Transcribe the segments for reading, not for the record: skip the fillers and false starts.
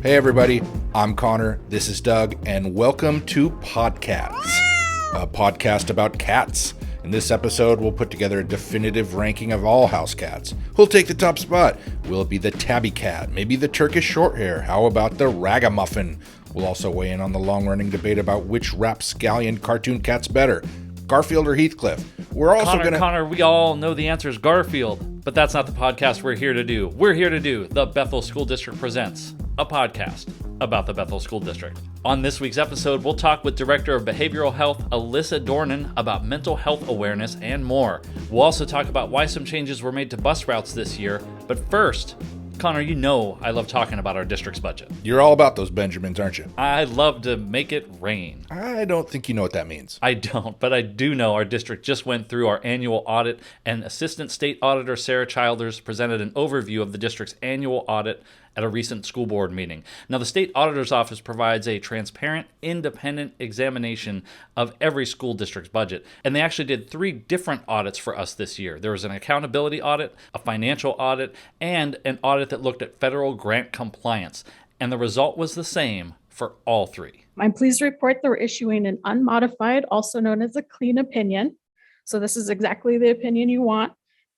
Hey everybody, I'm Connor, this is Doug, and welcome to Podcats, a podcast about cats. In this episode, we'll put together a definitive ranking of all house cats. Who'll take the top spot? Will it be the tabby cat? Maybe the Turkish Shorthair? How about the ragamuffin? We'll also weigh in on the long-running debate about which rapscallion cartoon cat's better, Garfield or Heathcliff. We're also Connor, we all know the answer is Garfield, but that's not the podcast we're here to do. We're here to do the Bethel School District Presents, a podcast about the Bethel School District. On this week's episode, we'll talk with Director of Behavioral Health, Alyssa Dornan, about mental health awareness and more. We'll also talk about why some changes were made to bus routes this year. But first, Connor, you know I love talking about our district's budget. You're all about those Benjamins, aren't you? I love to make it rain. I don't think you know what that means. I don't, but I do know our district just went through our annual audit, and Assistant State Auditor Sarah Childers presented an overview of the district's annual audit at a recent school board meeting. Now, the State Auditor's Office provides a transparent, independent examination of every school district's budget, and they actually did 3 different audits for us this year. There was an accountability audit, a financial audit, and an audit that looked at federal grant compliance, and the result was the same for all 3. I'm pleased to report that we're issuing an unmodified, also known as a clean opinion. So this is exactly the opinion you want,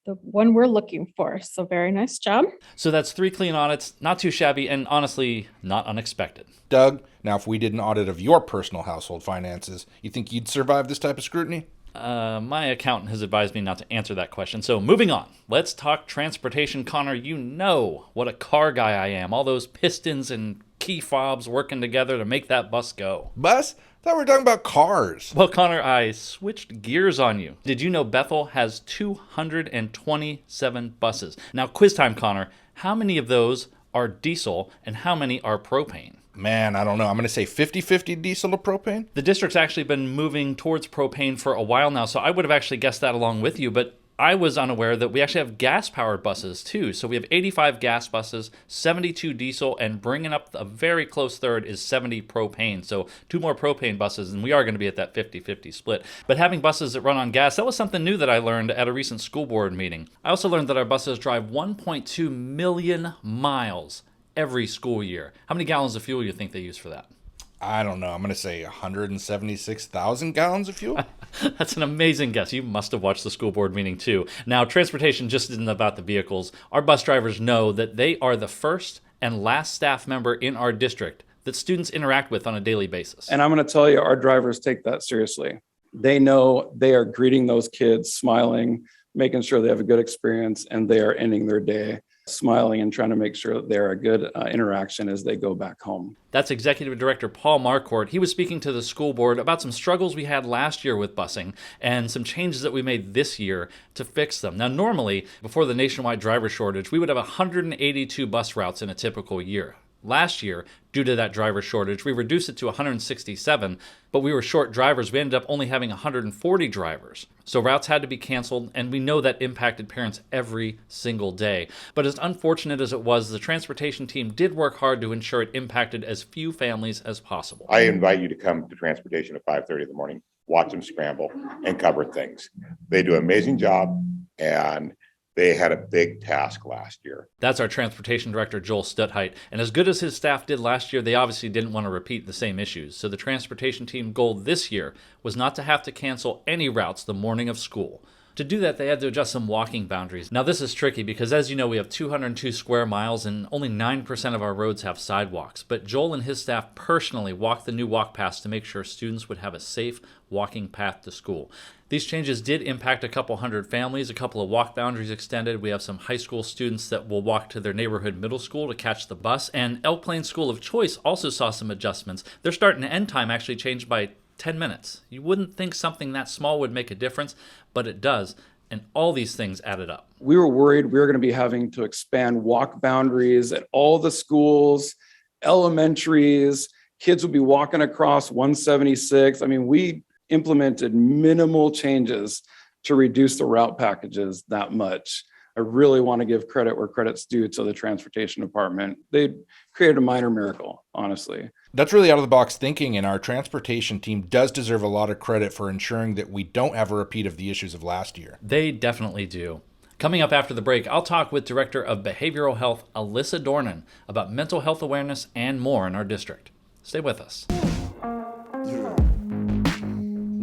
the one we're looking for. So very nice job. So that's 3 clean audits, not too shabby, and honestly, not unexpected. Doug, now if we did an audit of your personal household finances, you think you'd survive this type of scrutiny? My accountant has advised me not to answer that question. So moving on, let's talk transportation. Connor, you know what a car guy I am. All those pistons and key fobs working together to make that bus go. Bus? I thought we were talking about cars. Well, Connor, I switched gears on you. Did you know Bethel has 227 buses? Now, quiz time, Connor. How many of those are diesel and how many are propane? Man, I don't know. I'm going to say 50-50 diesel to propane. The district's actually been moving towards propane for a while now, so I would have actually guessed that along with you, but I was unaware that we actually have gas-powered buses, too. So we have 85 gas buses, 72 diesel, and bringing up a very close third is 70 propane. So 2 more propane buses, and we are going to be at that 50-50 split. But having buses that run on gas, that was something new that I learned at a recent school board meeting. I also learned that our buses drive 1.2 million miles every school year. How many gallons of fuel do you think they use for that? I don't know. I'm going to say 176,000 gallons of fuel. That's an amazing guess. You must have watched the school board meeting too. Now, transportation just isn't about the vehicles. Our bus drivers know that they are the first and last staff member in our district that students interact with on a daily basis. And I'm going to tell you, our drivers take that seriously. They know they are greeting those kids, smiling, making sure they have a good experience, and they are ending their day smiling and trying to make sure that they're a good interaction as they go back home. That's Executive Director Paul Marquardt. He was speaking to the school board about some struggles we had last year with busing and some changes that we made this year to fix them. Now, normally, before the nationwide driver shortage, we would have 182 bus routes in a typical year. Last year, due to that driver shortage, we reduced it to 167, but we were short drivers. We ended up only having 140 drivers. So routes had to be canceled, and we know that impacted parents every single day. But as unfortunate as it was, the transportation team did work hard to ensure it impacted as few families as possible. I invite you to come to transportation at 5:30 in the morning, watch them scramble and cover things. They do an amazing job, and they had a big task last year. That's our transportation director, Joel Stutheit. And as good as his staff did last year, they obviously didn't want to repeat the same issues. So the transportation team goal this year was not to have to cancel any routes the morning of school. To do that, they had to adjust some walking boundaries. Now, this is tricky because, as you know, we have 202 square miles and only 9% of our roads have sidewalks. But Joel and his staff personally walked the new walk paths to make sure students would have a safe walking path to school. These changes did impact a couple hundred families, a couple of walk boundaries extended. We have some high school students that will walk to their neighborhood middle school to catch the bus. And Elk Plains School of Choice also saw some adjustments. Their start and end time actually changed by 10 minutes. You wouldn't think something that small would make a difference, but it does. And all these things added up. We were worried we were going to be having to expand walk boundaries at all the schools, elementaries. Kids would be walking across 176. I mean, we implemented minimal changes to reduce the route packages that much. I really want to give credit where credit's due to the transportation department. They created a minor miracle, honestly. That's really out of the box thinking, and our transportation team does deserve a lot of credit for ensuring that we don't have a repeat of the issues of last year. They definitely do. Coming up after the break, I'll talk with Director of Behavioral Health, Alyssa Dornan, about mental health awareness and more in our district. Stay with us.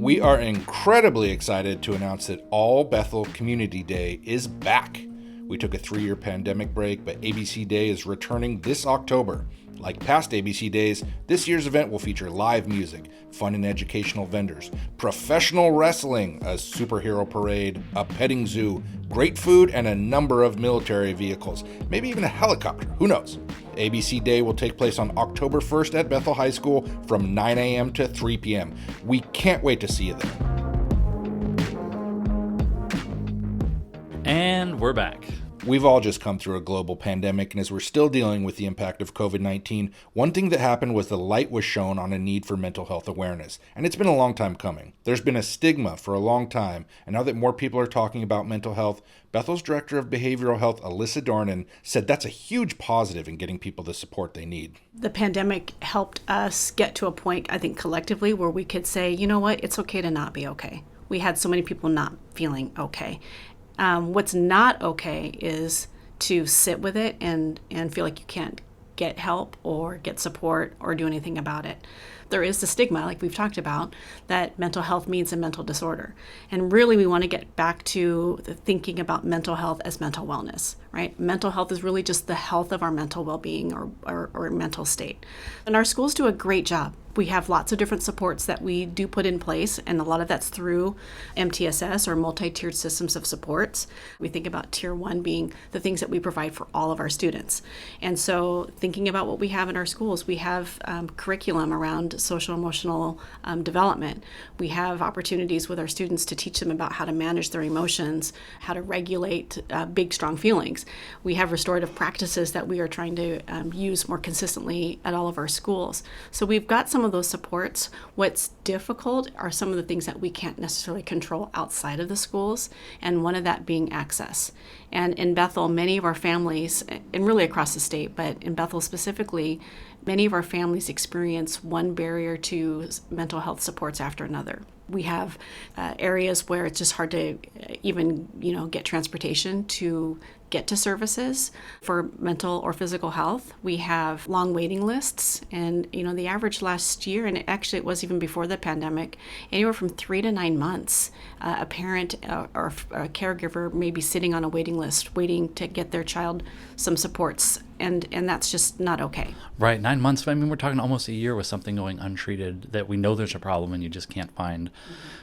We are incredibly excited to announce that All Bethel Community Day is back. We took a 3-year pandemic break, but ABC Day is returning this October. Like past ABC Days, this year's event will feature live music, fun and educational vendors, professional wrestling, a superhero parade, a petting zoo, great food, and a number of military vehicles, maybe even a helicopter, who knows? ABC Day will take place on October 1st at Bethel High School from 9 a.m. to 3 p.m. We can't wait to see you there. And we're back. We've all just come through a global pandemic, and as we're still dealing with the impact of COVID-19, one thing that happened was the light was shown on a need for mental health awareness, and it's been a long time coming. There's been a stigma for a long time, and now that more people are talking about mental health, Bethel's Director of Behavioral Health, Alyssa Dornan, said that's a huge positive in getting people the support they need. The pandemic helped us get to a point, I think, collectively, where we could say, you know what, it's okay to not be okay. We had so many people not feeling okay. What's not okay is to sit with it and feel like you can't get help or get support or do anything about it. There is the stigma, like we've talked about, that mental health means a mental disorder. And really we want to get back to the thinking about mental health as mental wellness, right? Mental health is really just the health of our mental well-being or mental state. And our schools do a great job. We have lots of different supports that we do put in place, and a lot of that's through MTSS or multi-tiered systems of supports. We think about tier 1 being the things that we provide for all of our students. And so thinking about what we have in our schools, we have curriculum around social emotional development. We have opportunities with our students to teach them about how to manage their emotions, how to regulate big, strong feelings. We have restorative practices that we are trying to use more consistently at all of our schools. So we've got some of those supports. What's difficult are some of the things that we can't necessarily control outside of the schools, and one of that being access. And in Bethel, many of our families, and really across the state, but in Bethel specifically, many of our families experience one barrier to mental health supports after another. We have areas where it's just hard to even, get transportation to get to services for mental or physical health. We have long waiting lists, and the average last year, and it was even before the pandemic, anywhere from 3 to 9 months. A parent or a caregiver may be sitting on a waiting list waiting to get their child some supports, and that's just not okay. Right, 9 months. I mean, we're talking almost a year with something going untreated that we know there's a problem and you just can't find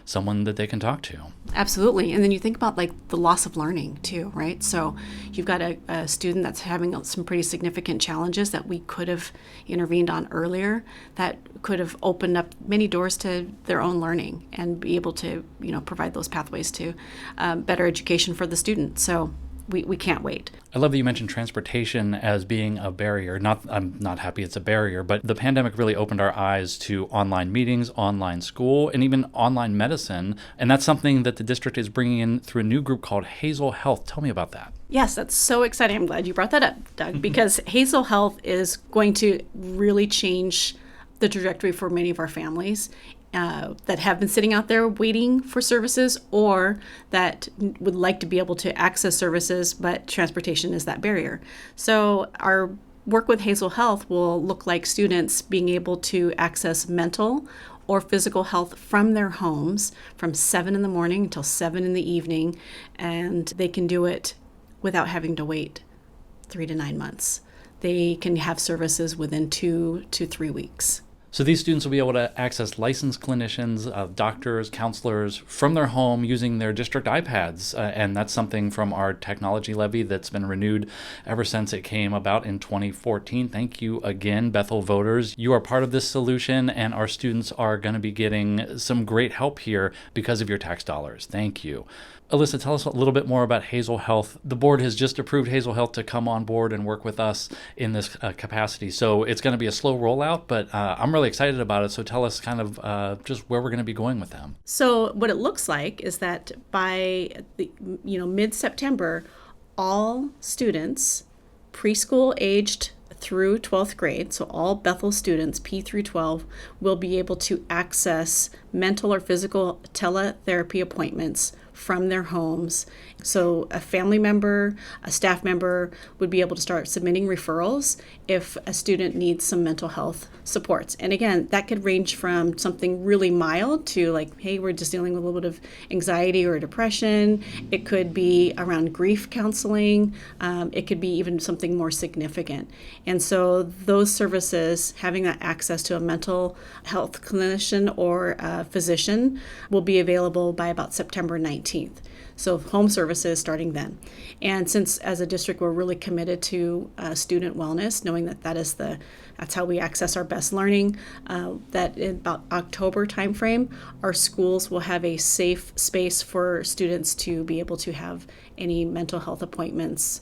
someone that they can talk to. Absolutely. And then you think about the loss of learning too, right? So you've got a student that's having some pretty significant challenges that we could have intervened on earlier, that could have opened up many doors to their own learning and be able to, provide those pathways to better education for the student. So we can't wait. I love that you mentioned transportation as being a barrier. I'm not happy it's a barrier, but the pandemic really opened our eyes to online meetings, online school, and even online medicine. And that's something that the district is bringing in through a new group called Hazel Health. Tell me about that. Yes, that's so exciting. I'm glad you brought that up, Doug, because Hazel Health is going to really change the trajectory for many of our families that have been sitting out there waiting for services, or that would like to be able to access services, but transportation is that barrier. So our work with Hazel Health will look like students being able to access mental or physical health from their homes from 7 in the morning until 7 in the evening, and they can do it without having to wait 3 to 9 months. They can have services within 2 to 3 weeks. So these students will be able to access licensed clinicians, doctors, counselors from their home using their district iPads. And that's something from our technology levy that's been renewed ever since it came about in 2014. Thank you again, Bethel voters. You are part of this solution, and our students are going to be getting some great help here because of your tax dollars. Thank you. Alyssa, tell us a little bit more about Hazel Health. The board has just approved Hazel Health to come on board and work with us in this capacity. So it's going to be a slow rollout, but I'm really excited about it. So tell us kind of just where we're going to be going with them. So what it looks like is that by mid-September, all students preschool aged through 12th grade, so all Bethel students, P through 12, will be able to access mental or physical teletherapy appointments from their homes. So a family member, a staff member would be able to start submitting referrals if a student needs some mental health supports. And again, that could range from something really mild to like, hey, we're just dealing with a little bit of anxiety or depression. It could be around grief counseling. It could be even something more significant. And so those services, having that access to a mental health clinician or a physician, will be available by about September 19th. So home services starting then. And since as a district we're really committed to student wellness, knowing that that's how we access our best learning, that in about October timeframe, our schools will have a safe space for students to be able to have any mental health appointments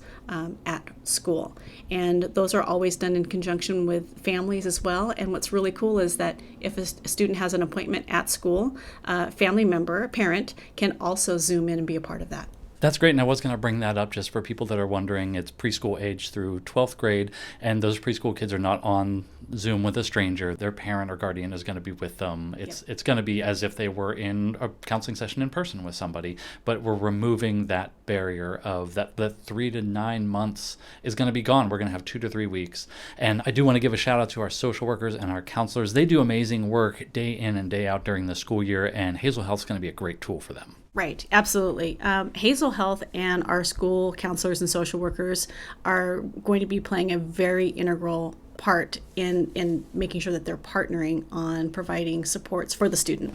at school. And those are always done in conjunction with families as well. And what's really cool is that if a student has an appointment at school, a family member, a parent, can also Zoom in and be a part of that. That's great, and I was going to bring that up just for people that are wondering. It's preschool age through 12th grade, and those preschool kids are not on Zoom with a stranger. Their parent or guardian is going to be with them. It's going to be as if they were in a counseling session in person with somebody, but we're removing that barrier of that the 3 to 9 months is going to be gone. We're going to have 2 to 3 weeks. And I do want to give a shout out to our social workers and our counselors. They do amazing work day in and day out during the school year, and Hazel Health is going to be a great tool for them. Right, absolutely. Hazel Health and our school counselors and social workers are going to be playing a very integral part in making sure that they're partnering on providing supports for the student.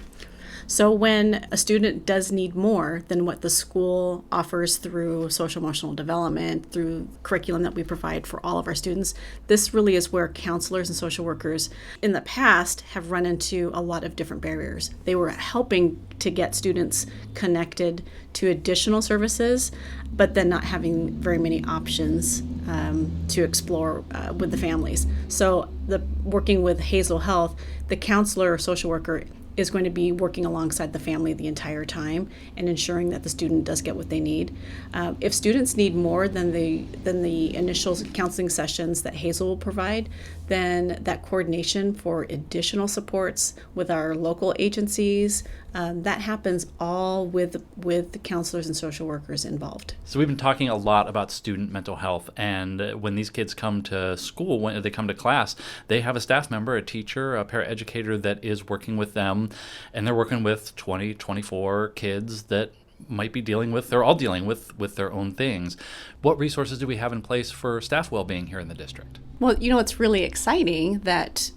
So when a student does need more than what the school offers through social emotional development, through curriculum that we provide for all of our students, this really is where counselors and social workers in the past have run into a lot of different barriers. They were helping to get students connected to additional services, but then not having very many options to explore with the families. So working with Hazel Health, the counselor or social worker is going to be working alongside the family the entire time and ensuring that the student does get what they need. If students need more than the initial counseling sessions that Hazel will provide, then that coordination for additional supports with our local agencies, that happens all with the counselors and social workers involved. So we've been talking a lot about student mental health, and when these kids come to school, when they come to class, they have a staff member, a teacher, a paraeducator that is working with them, and they're working with 20, 24 kids that might be they're all dealing with their own things. What resources do we have in place for staff well-being here in the district? Well, it's really exciting that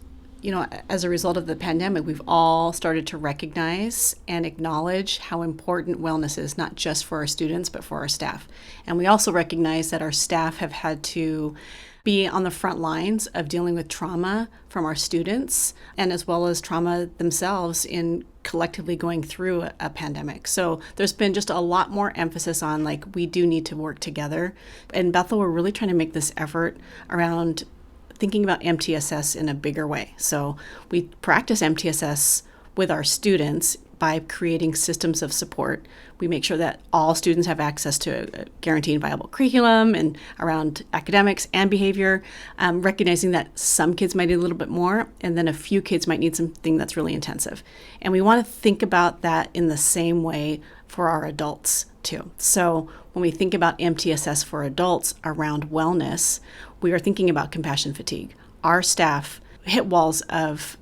as a result of the pandemic, we've all started to recognize and acknowledge how important wellness is, not just for our students, but for our staff. And we also recognize that our staff have had to be on the front lines of dealing with trauma from our students, and as well as trauma themselves in collectively going through a pandemic. So there's been just a lot more emphasis on we do need to work together. In Bethel, we're really trying to make this effort around thinking about MTSS in a bigger way. So we practice MTSS with our students by creating systems of support. We make sure that all students have access to a guaranteed viable curriculum and around academics and behavior, recognizing that some kids might need a little bit more, and then a few kids might need something that's really intensive. And we want to think about that in the same way for our adults too. So when we think about MTSS for adults around wellness, we are thinking about compassion fatigue. Our staff hit walls of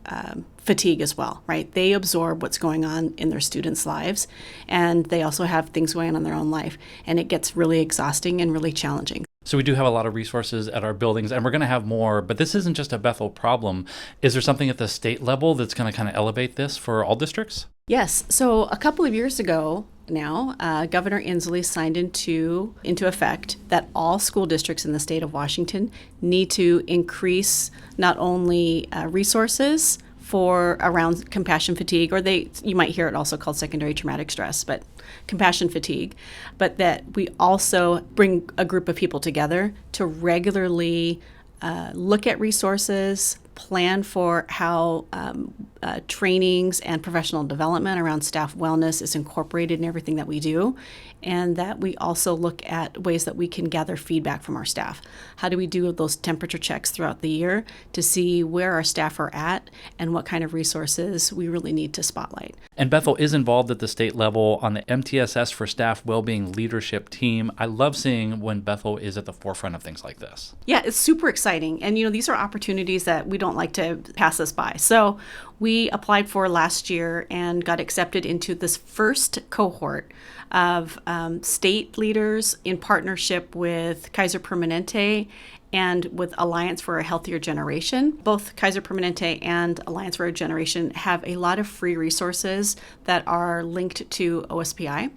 fatigue as well, right? They absorb what's going on in their students' lives, and they also have things going on in their own life, and it gets really exhausting and really challenging. So we do have a lot of resources at our buildings, and we're going to have more, but this isn't just a Bethel problem. Is there something at the state level that's going to kind of elevate this for all districts? Yes. So a couple of years ago now, Governor Inslee signed into effect that all school districts in the state of Washington need to increase not only resources for around compassion fatigue, or you might hear it also called secondary traumatic stress, but compassion fatigue, but that we also bring a group of people together to regularly look at resources, plan for how trainings and professional development around staff wellness is incorporated in everything that we do, and that we also look at ways that we can gather feedback from our staff. How do we do those temperature checks throughout the year to see where our staff are at and what kind of resources we really need to spotlight? And Bethel is involved at the state level on the MTSS for Staff Wellbeing Leadership Team. I love seeing when Bethel is at the forefront of things like this. Yeah, it's super exciting. And, these are opportunities that we don't like to pass us by. So we applied for last year and got accepted into this first cohort of state leaders in partnership with Kaiser Permanente and with Alliance for a Healthier Generation. Both Kaiser Permanente and Alliance for a Generation have a lot of free resources that are linked to OSPI.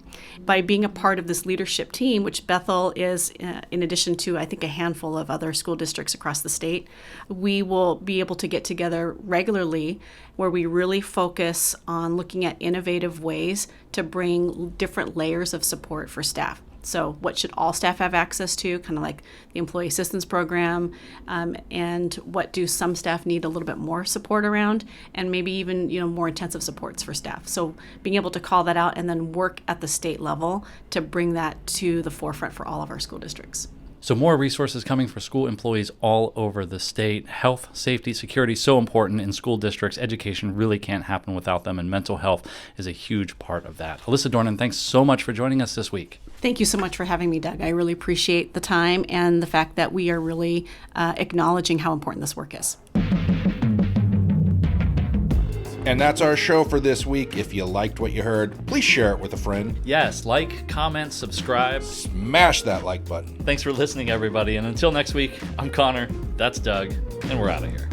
By being a part of this leadership team, which Bethel is, in addition to, I think, a handful of other school districts across the state, we will be able to get together regularly where we really focus on looking at innovative ways to bring different layers of support for staff. So what should all staff have access to, kind of like the Employee Assistance Program, and what do some staff need a little bit more support around, and maybe even more intensive supports for staff. So being able to call that out and then work at the state level to bring that to the forefront for all of our school districts. So more resources coming for school employees all over the state. Health, safety, security, so important in school districts. Education really can't happen without them, and mental health is a huge part of that. Alyssa Dornan, thanks so much for joining us this week. Thank you so much for having me, Doug. I really appreciate the time and the fact that we are really acknowledging how important this work is. And that's our show for this week. If you liked what you heard, please share it with a friend. Yes, like, comment, subscribe. Smash that like button. Thanks for listening, everybody. And until next week, I'm Connor, that's Doug, and we're out of here.